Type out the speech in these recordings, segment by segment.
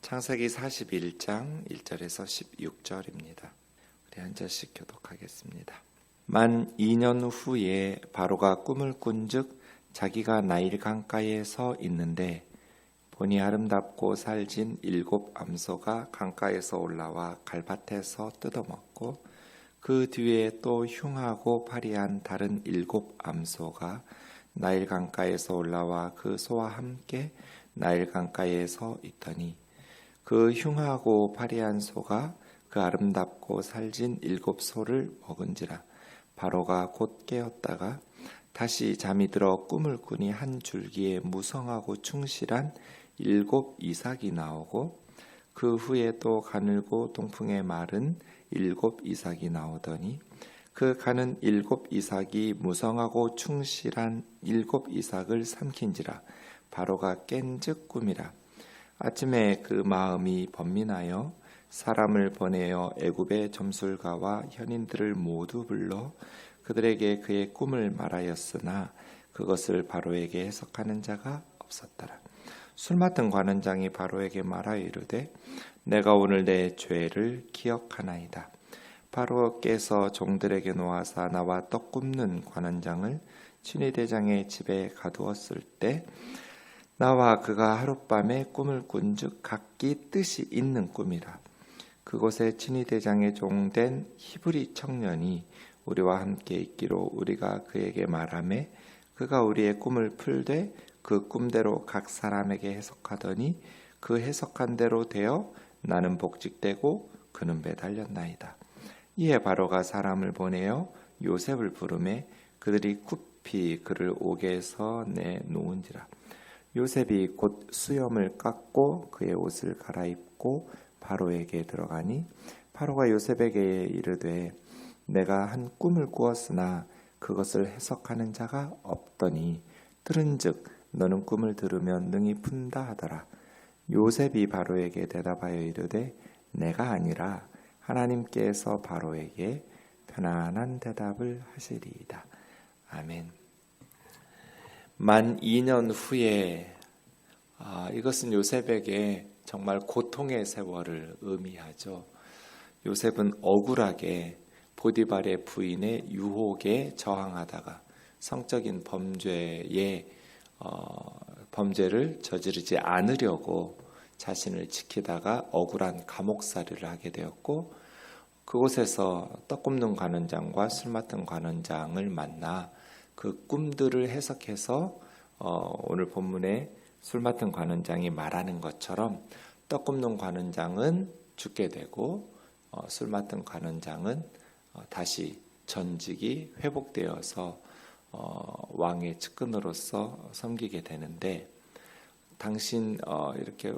창세기 41장 1절에서 16절입니다. 우리 한 절씩 교독하겠습니다. 만 2년 후에 바로가 꿈을 꾼즉 자기가 나일 강가에 서 있는데 보니 아름답고 살진 7 암소가 강가에서 올라와 갈밭에서 뜯어먹고 그 뒤에 또 흉하고 파리한 다른 7 암소가 나일 강가에서 올라와 그 소와 함께 나일 강가에 서 있더니 그 흉하고 파리한 소가 그 아름답고 살진 7 소를 먹은지라. 바로가 곧 깨었다가 다시 잠이 들어 꿈을 꾸니 한 줄기에 무성하고 충실한 7 이삭이 나오고 그 후에 또 가늘고 동풍에 마른 7 이삭이 나오더니 그 가는 7 이삭이 무성하고 충실한 7 이삭을 삼킨지라. 바로가 깬즉 꿈이라. 아침에 그 마음이 번민하여 사람을 보내어 애굽의 점술가와 현인들을 모두 불러 그들에게 그의 꿈을 말하였으나 그것을 바로에게 해석하는 자가 없었더라. 술 맡은 관원장이 바로에게 말하여 이르되 내가 오늘 내 죄를 기억하나이다. 바로께서 종들에게 놓아사 나와 떡 굽는 관원장을 친위대장의 집에 가두었을 때 나와 그가 하룻밤에 꿈을 꾼즉 각기 뜻이 있는 꿈이라. 그곳에 친위대장의 종된 히브리 청년이 우리와 함께 있기로 우리가 그에게 말하매 그가 우리의 꿈을 풀되 그 꿈대로 각 사람에게 해석하더니 그 해석한 대로 되어 나는 복직되고 그는 매달렸나이다. 이에 바로가 사람을 보내어 요셉을 부르매 그들이 급히 그를 옥에서 내놓은지라. 요셉이 곧 수염을 깎고 그의 옷을 갈아입고 바로에게 들어가니 바로가 요셉에게 이르되 내가 한 꿈을 꾸었으나 그것을 해석하는 자가 없더니 들은즉 너는 꿈을 들으면 능히 푼다 하더라. 요셉이 바로에게 대답하여 이르되 내가 아니라 하나님께서 바로에게 편안한 대답을 하시리이다. 아멘. 만 2년 후에 이것은 요셉에게 정말 고통의 세월을 의미하죠. 요셉은 억울하게 보디발의 부인의 유혹에 저항하다가 성적인 범죄를 저지르지 않으려고 자신을 지키다가 억울한 감옥살이를 하게 되었고 그곳에서 떡 굽는 관원장과 술 맡은 관원장을 만나 그 꿈들을 해석해서 오늘 본문에 술 맡은 관원장이 말하는 것처럼 떡 굽는 관원장은 죽게 되고 술 맡은 관원장은 다시 전직이 회복되어서 왕의 측근으로서 섬기게 되는데 당신 이렇게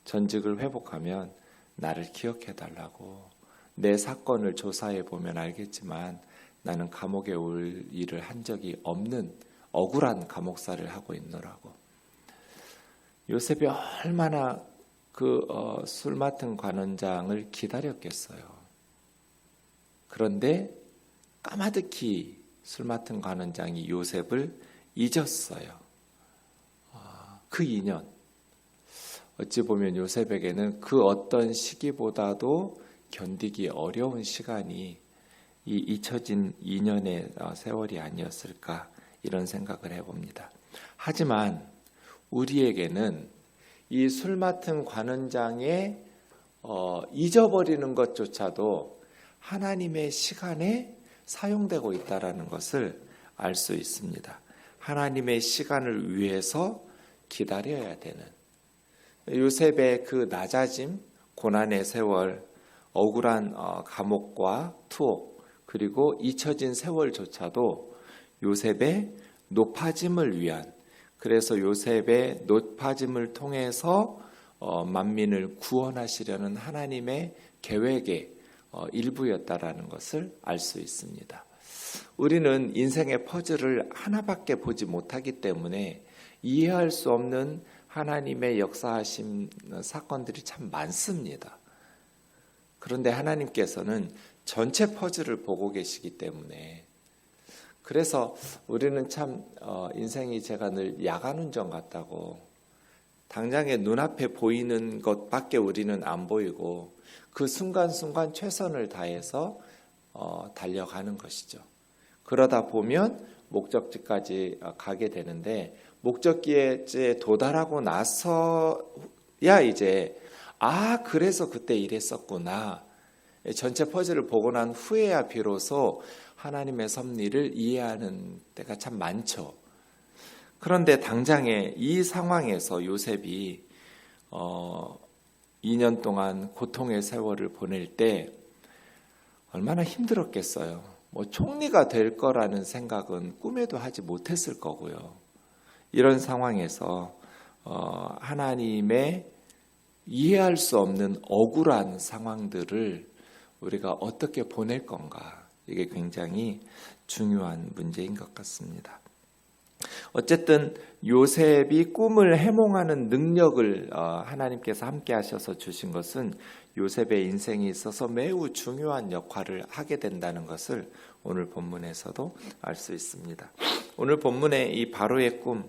전직을 회복하면 나를 기억해 달라고 내 사건을 조사해 보면 알겠지만 나는 감옥에 올 일을 한 적이 없는 억울한 감옥살이를 하고 있노라고. 요셉이 얼마나 그 술 맡은 관원장을 기다렸겠어요. 그런데 까마득히 술 맡은 관원장이 요셉을 잊었어요. 그 인연. 어찌 보면 요셉에게는 그 어떤 시기보다도 견디기 어려운 시간이 이 잊혀진 2년의 세월이 아니었을까 이런 생각을 해봅니다. 하지만 우리에게는 이 술 맡은 관원장의 잊어버리는 것조차도 하나님의 시간에 사용되고 있다는 것을 알 수 있습니다. 하나님의 시간을 위해서 기다려야 되는 요셉의 그 낮아짐, 고난의 세월, 억울한 감옥과 투옥 그리고 잊혀진 세월조차도 요셉의 높아짐을 위한 그래서 요셉의 높아짐을 통해서 만민을 구원하시려는 하나님의 계획의 일부였다라는 것을 알 수 있습니다. 우리는 인생의 퍼즐을 하나밖에 보지 못하기 때문에 이해할 수 없는 하나님의 역사하심 사건들이 참 많습니다. 그런데 하나님께서는 전체 퍼즐을 보고 계시기 때문에 그래서 우리는 참 인생이 제가 늘 야간 운전 같다고 당장에 눈앞에 보이는 것밖에 우리는 안 보이고 그 순간순간 최선을 다해서 달려가는 것이죠. 그러다 보면 목적지까지 가게 되는데 목적지에 도달하고 나서야 이제 그래서 그때 이랬었구나. 전체 퍼즐을 보고 난 후에야 비로소 하나님의 섭리를 이해하는 때가 참 많죠. 그런데 당장에 이 상황에서 요셉이 2년 동안 고통의 세월을 보낼 때 얼마나 힘들었겠어요. 총리가 될 거라는 생각은 꿈에도 하지 못했을 거고요. 이런 상황에서 하나님의 이해할 수 없는 억울한 상황들을 우리가 어떻게 보낼 건가, 이게 굉장히 중요한 문제인 것 같습니다. 어쨌든 요셉이 꿈을 해몽하는 능력을 하나님께서 함께 하셔서 주신 것은 요셉의 인생에 있어서 매우 중요한 역할을 하게 된다는 것을 오늘 본문에서도 알 수 있습니다. 오늘 본문의 이 바로의 꿈,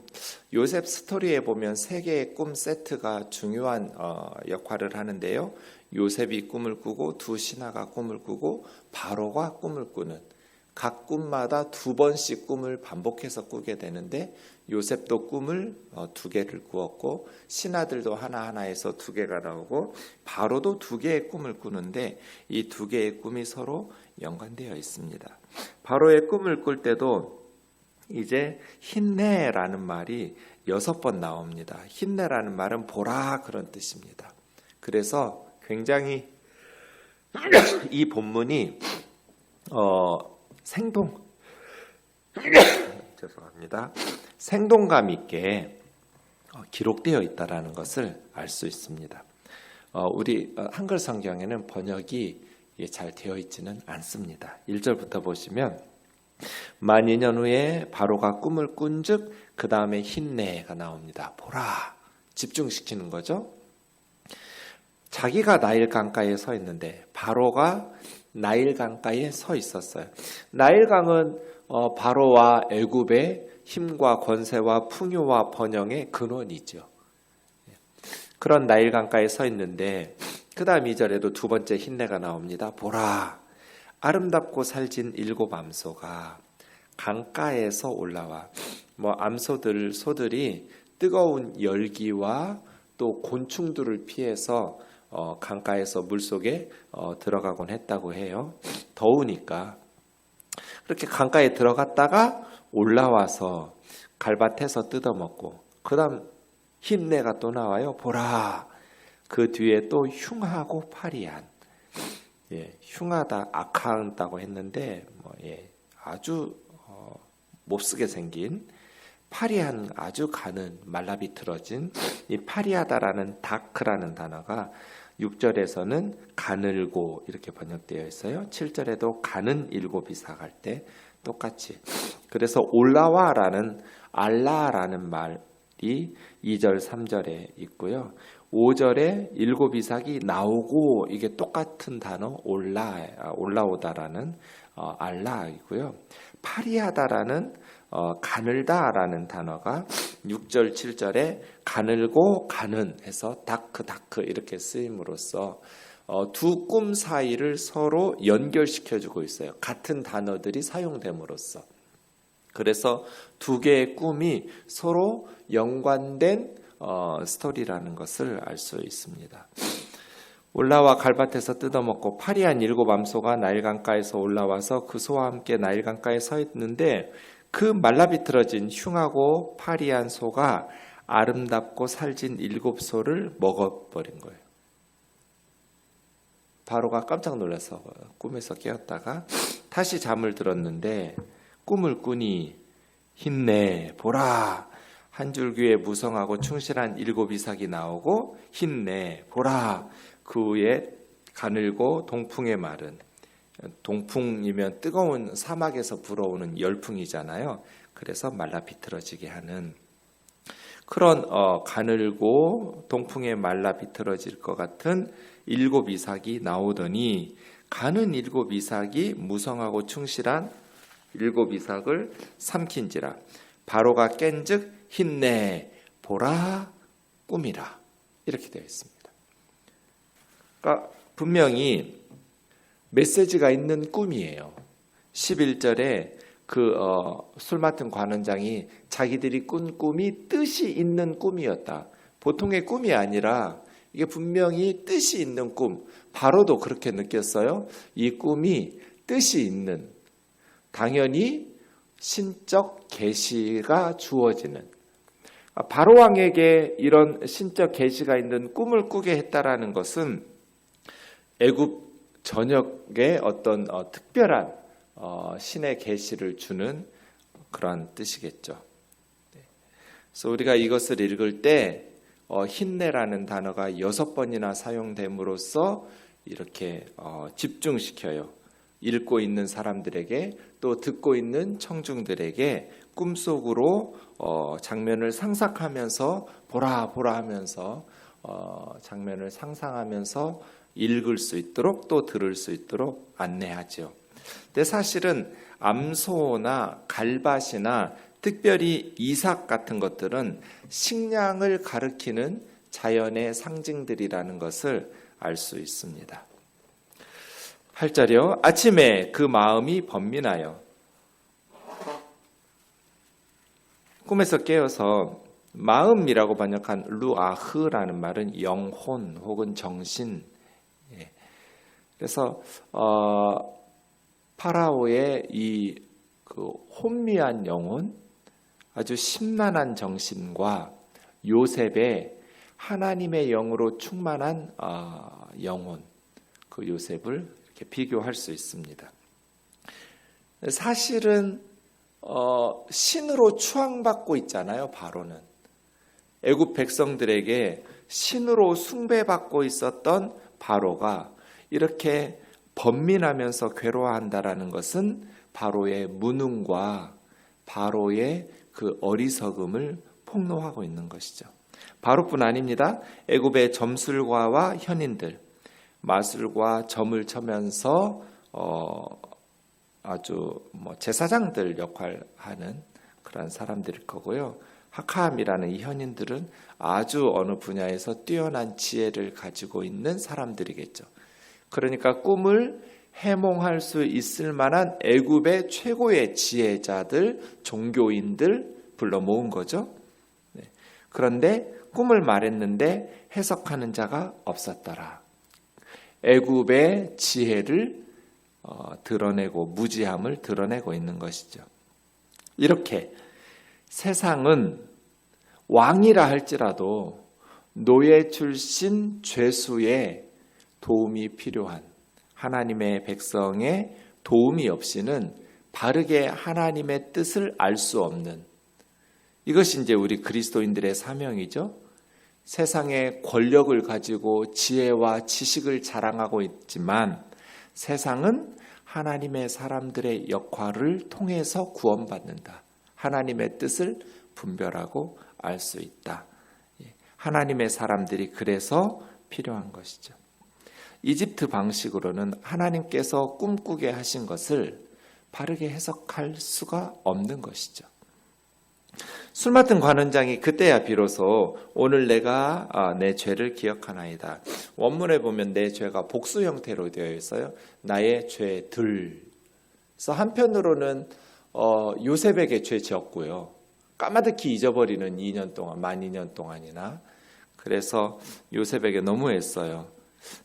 요셉 스토리에 보면 세 개의 꿈 세트가 중요한 역할을 하는데요. 요셉이 꿈을 꾸고 두 신하가 꿈을 꾸고 바로가 꿈을 꾸는, 각 꿈마다 두 번씩 꿈을 반복해서 꾸게 되는데 요셉도 꿈을 두 개를 꾸었고 신하들도 하나하나에서 두 개가 나오고 바로도 두 개의 꿈을 꾸는데 이 두 개의 꿈이 서로 연관되어 있습니다. 바로의 꿈을 꿀 때도 이제 힘내라는 말이 6번 나옵니다. 힘내라는 말은 보라 그런 뜻입니다. 그래서 굉장히 이 본문이 생동감 있게 기록되어 있다라는 것을 알 수 있습니다. 우리 한글 성경에는 번역이 잘 되어 있지는 않습니다. 1절부터 보시면 만 2년 후에 바로가 꿈을 꾼즉 그 다음에 힘내가 나옵니다. 보라, 집중시키는 거죠. 자기가 나일 강가에 서 있는데 바로가 나일 강가에 서 있었어요. 나일강은 바로와 애굽의 힘과 권세와 풍요와 번영의 근원이죠. 그런 나일 강가에 서 있는데 그 다음 2절에도 두 번째 힌내가 나옵니다. 보라, 아름답고 살진 7 암소가 강가에서 올라와. 소들이 뜨거운 열기와 또 곤충들을 피해서 강가에서 물속에 들어가곤 했다고 해요. 더우니까. 그렇게 강가에 들어갔다가 올라와서 갈밭에서 뜯어먹고 그 다음 흰내가 또 나와요. 보라, 그 뒤에 또 흉하고 파리한, 흉하다, 악하다고 했는데 아주 몹쓰게 생긴, 파리한, 아주 가는, 말라비틀어진, 이 파리하다라는 다크라는 단어가 6절에서는 가늘고 이렇게 번역되어 있어요. 7절에도 가는 7 이삭할 때 똑같이. 그래서 올라와라는 알라라는 말이 2절 3절에 있고요. 5절에 7 이삭이 나오고, 이게 똑같은 단어 올라오다라는 알라이고요. 파리하다라는 가늘다라는 단어가 6절 7절에 가늘고 가는 해서 다크 이렇게 쓰임으로써 두 꿈 사이를 서로 연결시켜주고 있어요. 같은 단어들이 사용됨으로써. 그래서 두 개의 꿈이 서로 연관된 스토리라는 것을 알 수 있습니다. 올라와 갈밭에서 뜯어먹고 파리한 7 암소가 나일강가에서 올라와서 그 소와 함께 나일강가에 서 있는데 그 말라비틀어진 흉하고 파리한 소가 아름답고 살진 7 소를 먹어버린 거예요. 바로가 깜짝 놀라서 꿈에서 깨었다가 다시 잠을 들었는데 꿈을 꾸니 힘내 보라, 한 줄기에 무성하고 충실한 7 이삭이 나오고 힘내 보라, 그 위에 가늘고 동풍에 마른, 동풍이면 뜨거운 사막에서 불어오는 열풍이잖아요. 그래서 말라 비틀어지게 하는 그런 가늘고 동풍에 말라 비틀어질 것 같은 7 이삭이 나오더니 가는 7 이삭이 무성하고 충실한 7 이삭을 삼킨지라. 바로가 깬즉 힘내 보라 꿈이라 이렇게 되어 있습니다. 그러니까 분명히 메시지가 있는 꿈이에요. 11절에 술 맡은 관원장이 자기들이 꾼 꿈이 뜻이 있는 꿈이었다. 보통의 꿈이 아니라 이게 분명히 뜻이 있는 꿈. 바로도 그렇게 느꼈어요. 이 꿈이 뜻이 있는, 당연히 신적 계시가 주어지는, 바로 왕에게 이런 신적 계시가 있는 꿈을 꾸게 했다라는 것은 애굽 전역에 어떤 특별한 신의 계시를 주는 그런 뜻이겠죠. 그래서 우리가 이것을 읽을 때 힌내라는 단어가 6번이나 사용됨으로써 이렇게 집중시켜요. 읽고 있는 사람들에게 또 듣고 있는 청중들에게 꿈속으로 장면을 상상하면서 보라 하면서 장면을 상상하면서 읽을 수 있도록 또 들을 수 있도록 안내하죠. 근데 사실은 암소나 갈밭이나 특별히 이삭 같은 것들은 식량을 가리키는 자연의 상징들이라는 것을 알 수 있습니다. 8절이요. 아침에 그 마음이 번민하여 꿈에서 깨어서, 마음이라고 번역한 루아흐라는 말은 영혼 혹은 정신. 그래서 파라오의 이 혼미한 영혼, 아주 심란한 정신과 요셉의 하나님의 영으로 충만한 영혼, 그 요셉을 이렇게 비교할 수 있습니다. 사실은 신으로 추앙받고 있잖아요. 바로는 애굽 백성들에게 신으로 숭배받고 있었던 바로가 이렇게 번민하면서 괴로워한다라는 것은 바로의 무능과 바로의 그 어리석음을 폭로하고 있는 것이죠. 바로뿐 아닙니다. 애굽의 점술가와 현인들, 마술과 점을 쳐면서 아주 제사장들 역할하는 그런 사람들일 거고요. 하카함이라는 이 현인들은 아주 어느 분야에서 뛰어난 지혜를 가지고 있는 사람들이겠죠. 그러니까 꿈을 해몽할 수 있을 만한 애굽의 최고의 지혜자들, 종교인들 불러 모은 거죠. 그런데 꿈을 말했는데 해석하는 자가 없었더라. 애굽의 지혜를 드러내고 무지함을 드러내고 있는 것이죠. 이렇게 세상은 왕이라 할지라도 노예 출신 죄수의 도움이 필요한, 하나님의 백성의 도움이 없이는 바르게 하나님의 뜻을 알 수 없는, 이것이 이제 우리 그리스도인들의 사명이죠. 세상의 권력을 가지고 지혜와 지식을 자랑하고 있지만 세상은 하나님의 사람들의 역할을 통해서 구원받는다. 하나님의 뜻을 분별하고 알 수 있다. 하나님의 사람들이 그래서 필요한 것이죠. 이집트 방식으로는 하나님께서 꿈꾸게 하신 것을 바르게 해석할 수가 없는 것이죠. 술 맡은 관원장이 그때야 비로소 오늘 내가 내 죄를 기억하나이다. 원문에 보면 내 죄가 복수 형태로 되어 있어요. 나의 죄들. 그래서 한편으로는 요셉에게 죄 지었고요. 까마득히 잊어버리는 2년 동안, 만 2년 동안이나. 그래서 요셉에게 너무했어요.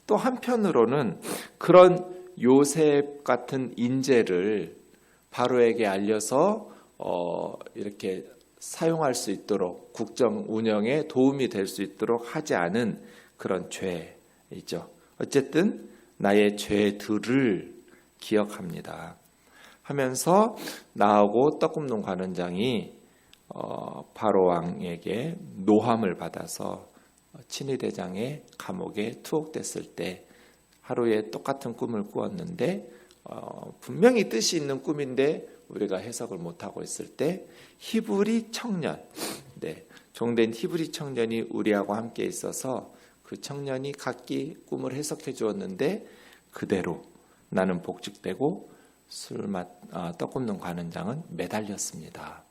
또 한편으로는 그런 요셉 같은 인재를 바로에게 알려서 이렇게 사용할 수 있도록 국정 운영에 도움이 될 수 있도록 하지 않은 그런 죄이죠. 어쨌든 나의 죄들을 기억합니다 하면서 나하고 떡 굽는 관원장이 바로 왕에게 노함을 받아서 친위대장의 감옥에 투옥됐을 때 하루에 똑같은 꿈을 꾸었는데 분명히 뜻이 있는 꿈인데 우리가 해석을 못하고 있을 때 히브리 청년, 종된 히브리 청년이 우리하고 함께 있어서 그 청년이 각기 꿈을 해석해 주었는데 그대로 나는 복직되고 떡 굽는 관원장은 매달렸습니다.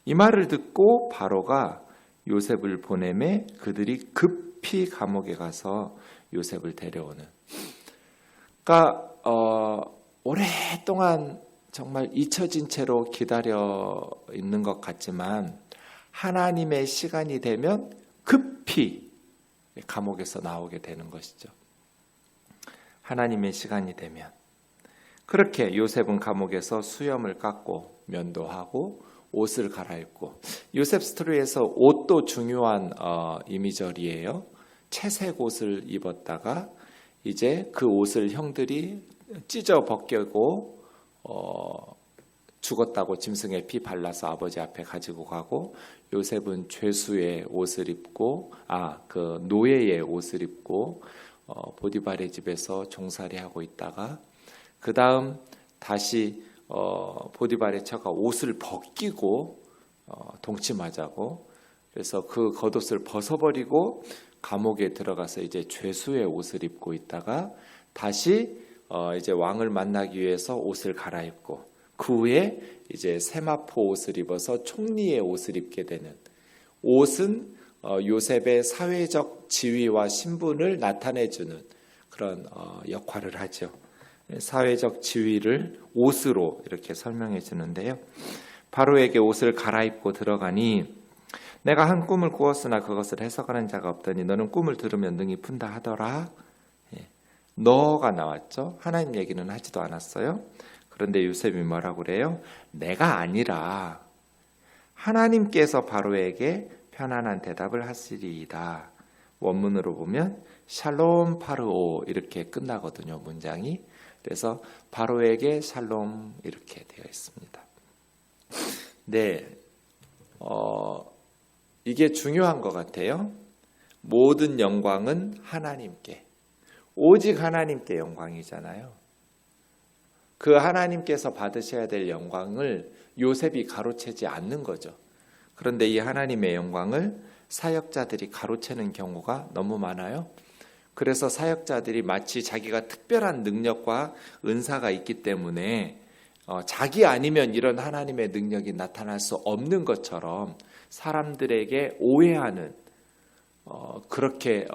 이 말을 듣고 바로가 요셉을 보내매 그들이 급히 감옥에 가서 요셉을 데려오는. 그러니까 오랫동안 정말 잊혀진 채로 기다려 있는 것 같지만 하나님의 시간이 되면 급히 감옥에서 나오게 되는 것이죠. 하나님의 시간이 되면. 그렇게 요셉은 감옥에서 수염을 깎고 면도하고 옷을 갈아입고, 요셉 스토리에서 옷도 중요한 이미절이에요. 채색 옷을 입었다가 이제 그 옷을 형들이 찢어 벗기고 죽었다고 짐승의 피 발라서 아버지 앞에 가지고 가고, 요셉은 죄수의 옷을 입고 그 노예의 옷을 입고 보디발의 집에서 종살이하고 있다가 그 다음 다시 보디발의 처가 옷을 벗기고 동침하자고, 그래서 그 겉옷을 벗어버리고 감옥에 들어가서 이제 죄수의 옷을 입고 있다가 다시 이제 왕을 만나기 위해서 옷을 갈아입고, 그 후에 이제 세마포 옷을 입어서 총리의 옷을 입게 되는. 옷은 요셉의 사회적 지위와 신분을 나타내주는 그런 역할을 하죠. 사회적 지위를 옷으로 이렇게 설명해 주는데요. 바로에게 옷을 갈아입고 들어가니 내가 한 꿈을 꾸었으나 그것을 해석하는 자가 없더니 너는 꿈을 들으면 능히 푼다 하더라. 너가 나왔죠. 하나님 얘기는 하지도 않았어요. 그런데 요셉이 뭐라고 그래요? 내가 아니라 하나님께서 바로에게 편안한 대답을 하시리이다. 원문으로 보면 샬롬 파르오 이렇게 끝나거든요, 문장이. 그래서 바로에게 샬롬 이렇게 되어 있습니다. 네, 이게 중요한 것 같아요. 모든 영광은 하나님께, 오직 하나님께 영광이잖아요. 그 하나님께서 받으셔야 될 영광을 요셉이 가로채지 않는 거죠. 그런데 이 하나님의 영광을 사역자들이 가로채는 경우가 너무 많아요. 그래서 사역자들이 마치 자기가 특별한 능력과 은사가 있기 때문에 자기 아니면 이런 하나님의 능력이 나타날 수 없는 것처럼 사람들에게 오해하는, 그렇게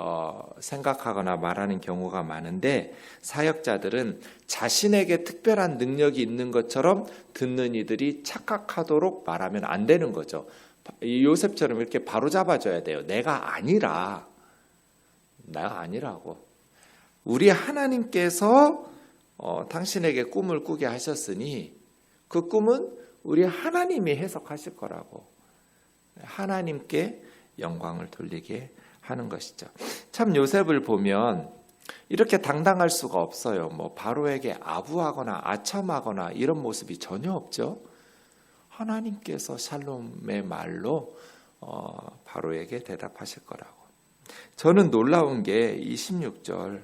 생각하거나 말하는 경우가 많은데, 사역자들은 자신에게 특별한 능력이 있는 것처럼 듣는 이들이 착각하도록 말하면 안 되는 거죠. 요셉처럼 이렇게 바로잡아줘야 돼요. 내가 아니라고. 우리 하나님께서 당신에게 꿈을 꾸게 하셨으니 그 꿈은 우리 하나님이 해석하실 거라고. 하나님께 영광을 돌리게 하는 것이죠. 참 요셉을 보면 이렇게 당당할 수가 없어요. 뭐 바로에게 아부하거나 아첨하거나 이런 모습이 전혀 없죠. 하나님께서 샬롬의 말로 바로에게 대답하실 거라고. 저는 놀라운 게 26절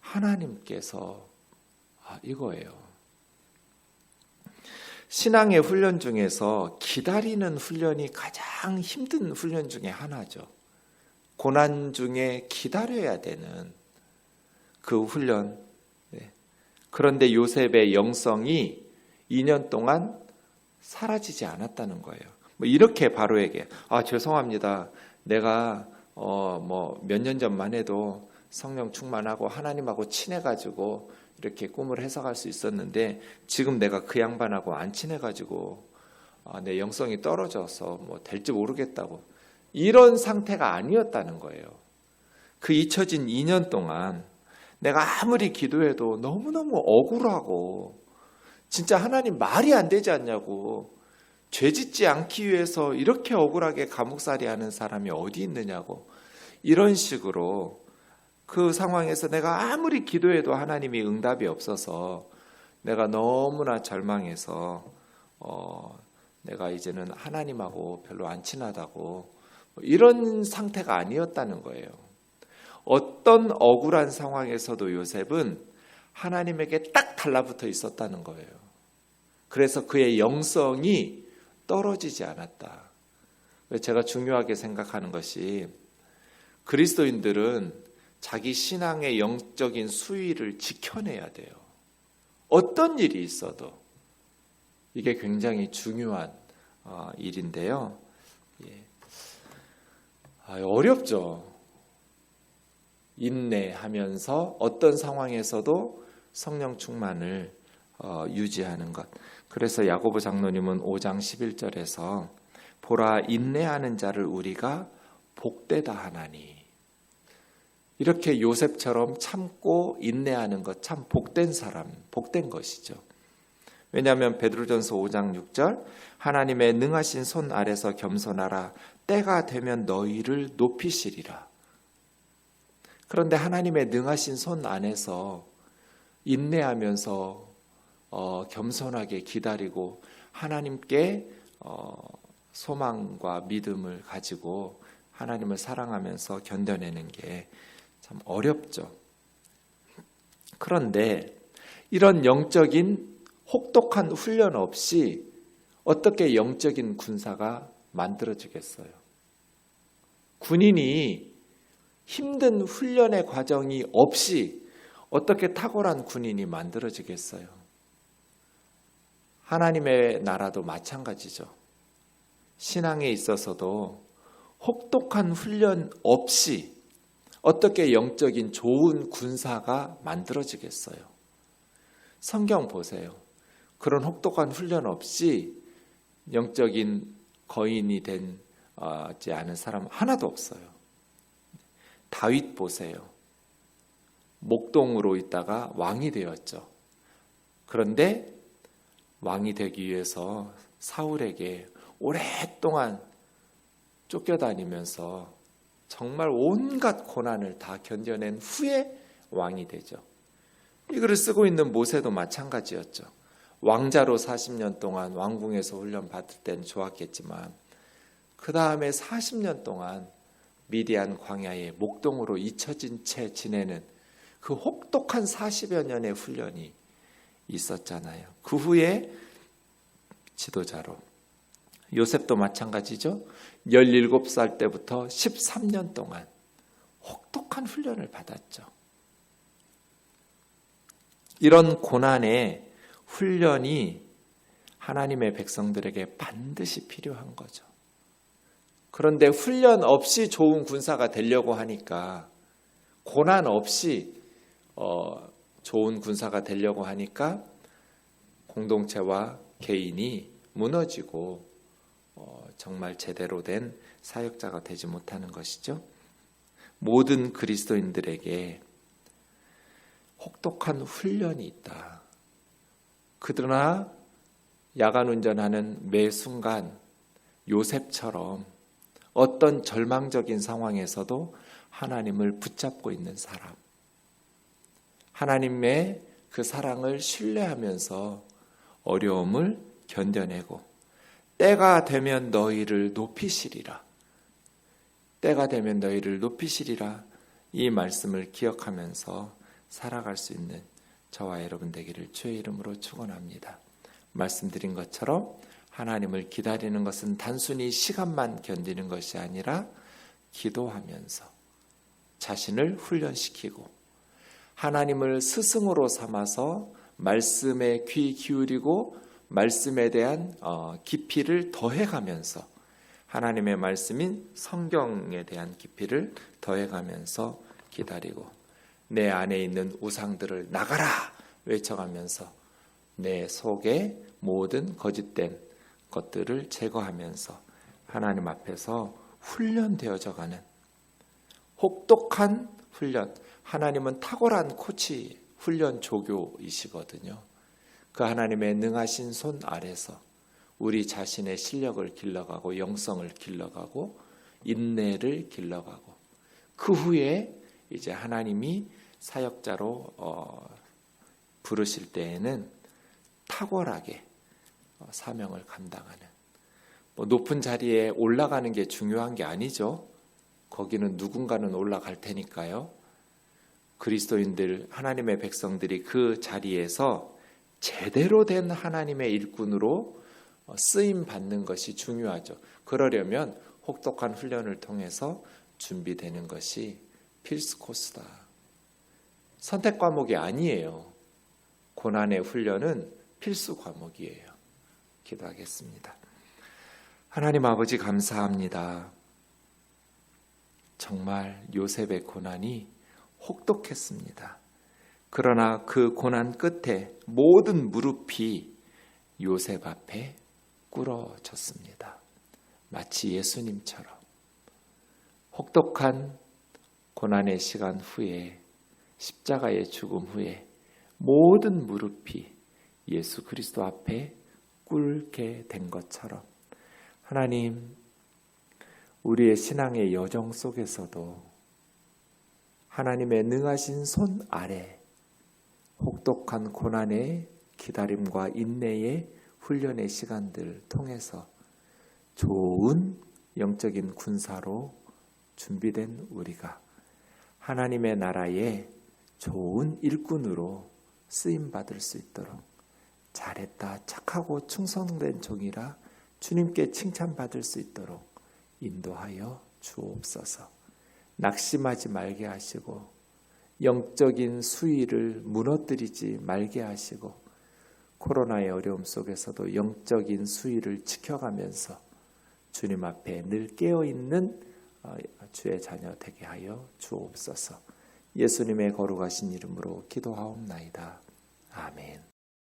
하나님께서 이거예요. 신앙의 훈련 중에서 기다리는 훈련이 가장 힘든 훈련 중에 하나죠. 고난 중에 기다려야 되는 그 훈련. 그런데 요셉의 영성이 2년 동안 사라지지 않았다는 거예요. 뭐 이렇게 바로에게 죄송합니다. 내가 몇 년 전만 해도 성령 충만하고 하나님하고 친해가지고 이렇게 꿈을 해석할 수 있었는데 지금 내가 그 양반하고 안 친해가지고 내 영성이 떨어져서 뭐 될지 모르겠다고, 이런 상태가 아니었다는 거예요. 그 잊혀진 2년 동안 내가 아무리 기도해도 너무너무 억울하고 진짜 하나님 말이 안 되지 않냐고, 죄 짓지 않기 위해서 이렇게 억울하게 감옥살이 하는 사람이 어디 있느냐고, 이런 식으로 그 상황에서 내가 아무리 기도해도 하나님이 응답이 없어서 내가 너무나 절망해서 내가 이제는 하나님하고 별로 안 친하다고, 이런 상태가 아니었다는 거예요. 어떤 억울한 상황에서도 요셉은 하나님에게 딱 달라붙어 있었다는 거예요. 그래서 그의 영성이 떨어지지 않았다. 제가 중요하게 생각하는 것이, 그리스도인들은 자기 신앙의 영적인 수위를 지켜내야 돼요. 어떤 일이 있어도. 이게 굉장히 중요한 일인데요. 어렵죠. 인내하면서 어떤 상황에서도 성령 충만을 유지하는 것. 그래서 야고보 장로님은 5장 11절에서 보라 인내하는 자를 우리가 복되다 하나니, 이렇게 요셉처럼 참고 인내하는 것 참 복된 사람, 복된 것이죠. 왜냐하면 베드로전서 5장 6절 하나님의 능하신 손 아래서 겸손하라 때가 되면 너희를 높이시리라. 그런데 하나님의 능하신 손 안에서 인내하면서 겸손하게 기다리고 하나님께 소망과 믿음을 가지고 하나님을 사랑하면서 견뎌내는 게 참 어렵죠. 그런데 이런 영적인 혹독한 훈련 없이 어떻게 영적인 군사가 만들어지겠어요? 군인이 힘든 훈련의 과정이 없이 어떻게 탁월한 군인이 만들어지겠어요? 하나님의 나라도 마찬가지죠. 신앙에 있어서도 혹독한 훈련 없이 어떻게 영적인 좋은 군사가 만들어지겠어요? 성경 보세요. 그런 혹독한 훈련 없이 영적인 거인이 되지 않은 사람 하나도 없어요. 다윗 보세요. 목동으로 있다가 왕이 되었죠. 그런데 왕이 되기 위해서 사울에게 오랫동안 쫓겨다니면서 정말 온갖 고난을 다 견뎌낸 후에 왕이 되죠. 이 글을 쓰고 있는 모세도 마찬가지였죠. 왕자로 40년 동안 왕궁에서 훈련 받을 때는 좋았겠지만 그 다음에 40년 동안 미디안 광야에 목동으로 잊혀진 채 지내는 그 혹독한 40여 년의 훈련이 있었잖아요. 그 후에 지도자로, 요셉도 마찬가지죠. 17살 때부터 13년 동안 혹독한 훈련을 받았죠. 이런 고난의 훈련이 하나님의 백성들에게 반드시 필요한 거죠. 그런데 훈련 없이 좋은 군사가 되려고 하니까, 고난 없이 좋은 군사가 되려고 하니까 공동체와 개인이 무너지고 정말 제대로 된 사역자가 되지 못하는 것이죠. 모든 그리스도인들에게 혹독한 훈련이 있다. 그러나 야간 운전하는 매 순간 요셉처럼 어떤 절망적인 상황에서도 하나님을 붙잡고 있는 사람, 하나님의 그 사랑을 신뢰하면서 어려움을 견뎌내고 때가 되면 너희를 높이시리라. 때가 되면 너희를 높이시리라. 이 말씀을 기억하면서 살아갈 수 있는 저와 여러분 되기를 주의 이름으로 축원합니다. 말씀드린 것처럼 하나님을 기다리는 것은 단순히 시간만 견디는 것이 아니라 기도하면서 자신을 훈련시키고 하나님을 스승으로 삼아서 말씀에 귀 기울이고 말씀에 대한 깊이를 더해가면서 하나님의 말씀인 성경에 대한 깊이를 더해가면서 기다리고 내 안에 있는 우상들을 나가라 외쳐가면서 내 속에 모든 거짓된 것들을 제거하면서 하나님 앞에서 훈련되어져가는 혹독한 훈련. 하나님은 탁월한 코치 훈련 조교이시거든요. 그 하나님의 능하신 손 아래서 우리 자신의 실력을 길러가고 영성을 길러가고 인내를 길러가고 그 후에 이제 하나님이 사역자로 부르실 때에는 탁월하게 사명을 감당하는, 높은 자리에 올라가는 게 중요한 게 아니죠. 거기는 누군가는 올라갈 테니까요. 그리스도인들, 하나님의 백성들이 그 자리에서 제대로 된 하나님의 일꾼으로 쓰임 받는 것이 중요하죠. 그러려면 혹독한 훈련을 통해서 준비되는 것이 필수 코스다. 선택 과목이 아니에요. 고난의 훈련은 필수 과목이에요. 기도하겠습니다. 하나님 아버지 감사합니다. 정말 요셉의 고난이 혹독했습니다. 그러나 그 고난 끝에 모든 무릎이 요셉 앞에 꿇어졌습니다. 마치 예수님처럼 혹독한 고난의 시간 후에, 십자가의 죽음 후에 모든 무릎이 예수 그리스도 앞에 꿇게 된 것처럼 하나님, 우리의 신앙의 여정 속에서도 하나님의 능하신 손 아래 혹독한 고난의 기다림과 인내의 훈련의 시간들을 통해서 좋은 영적인 군사로 준비된 우리가 하나님의 나라의 좋은 일꾼으로 쓰임받을 수 있도록 잘했다, 착하고 충성된 종이라 주님께 칭찬받을 수 있도록 인도하여 주옵소서. 낙심하지 말게 하시고 영적인 수위를 무너뜨리지 말게 하시고 코로나의 어려움 속에서도 영적인 수위를 지켜가면서 주님 앞에 늘 깨어있는 주의 자녀 되게 하여 주옵소서. 예수님의 거룩하신 이름으로 기도하옵나이다. 아멘.